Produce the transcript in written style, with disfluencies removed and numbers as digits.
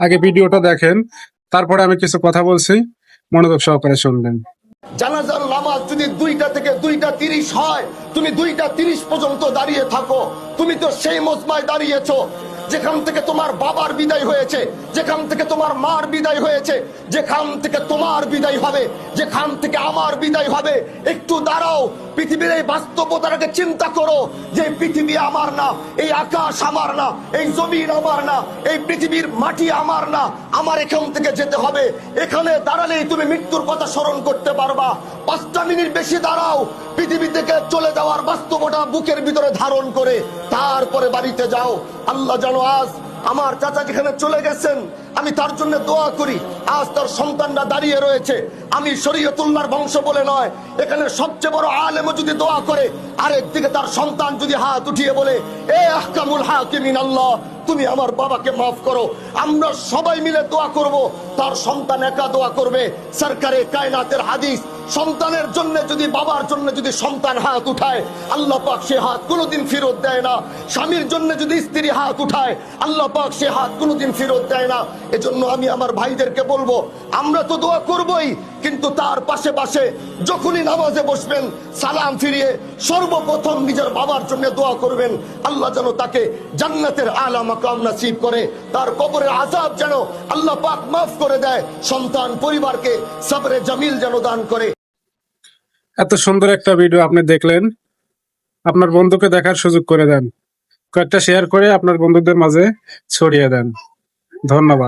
আগে ভিডিওটা দেখেন, তারপরে আমি কিছু কথা বলছি, মনোযোগ সহকারে শুনবেন। জানাজার নামাজ যদি 2টা থেকে 2:30 হয়, তুমি 2:30 পর্যন্ত দাঁড়িয়ে থাকো। তুমি তো সেই মজমায় দাঁড়িয়েছো যেখান থেকে তোমার বাবার বিদায় হয়েছে, যেখান থেকে তোমার মার বিদায় হয়েছে, যেখান থেকে তোমার বিদায় হবে, যেখান থেকে আমার বিদায় হবে। একটু দাঁড়াও, পৃথিবীর এই বাস্তবতাটাকে চিন্তা করো যে পৃথিবী আমার না, এই আকাশ আমার না, এই জমিন আমার না, এই পৃথিবীর মাটি আমার না। আমার এখান থেকে যেতে হবে। এখানে দাঁড়ালেই তুমি মৃত্যুর কথা স্মরণ করতে পারবা। 5টা মিনিট বেশি দাঁড়াও, পৃথিবী থেকে চলে যাওয়ার বাস্তবতা বুকের ভিতরে ধারণ করে তারপরে বাড়িতে যাও। আল্লাহ জানো আজ আমার চাচা যেখানে চলে গেছেন, আমি তার জন্য দোয়া করি। আজ তার সন্তানরা দাঁড়িয়ে রয়েছে। আমি শরীয়তুল্লাহর বংশ বলে নয়, এখানে সবচেয়ে বড় আলেমও যদি দোয়া করে, আরেকদিকে তার সন্তান যদি হাত উঠিয়ে বলে, এ আহকামুল হাকিমিন আল্লাহ, তুমি আমার বাবাকে মাফ করো, আমরা সবাই মিলে দোয়া করব। তার সন্তান একা দোয়া করবে। সরকারে কায়নাতের হাদিস, সন্তানের জন্য যদি, বাবার জন্য যদি সন্তান হাত উঠায়, আল্লাহ পাক সে হাত কোনোদিন ফেরত দেয় না। স্বামীর জন্য যদি স্ত্রী হাত উঠায়, আল্লাহ পাক সে হাত কোনোদিন ফেরত দেয় না। এজন্য আমি আমার ভাইদেরকে বলবো, আমরা তো দোয়া করবই, কিন্তু তার পাশে পাশে যখনই নামাজে বসবেন, সালাম ফিরিয়ে সর্বপ্রথম নিজের বাবার জন্য দোয়া করবেন। আল্লাহ যেন তাকে জান্নাতের আলা মাকাম নসিব করে, তার কবরের আযাব যেন আল্লাহ পাক মাফ করে দেয়, সন্তান পরিবারকে সবরে জামিল যেন দান করে। এত সুন্দর একটা ভিডিও আপনি দেখলেন, আপনার বন্ধুকে দেখার সুযোগ করে দেন, কয়েকটা শেয়ার করে আপনার বন্ধুদের মাঝে ছড়িয়ে দেন। ধন্যবাদ।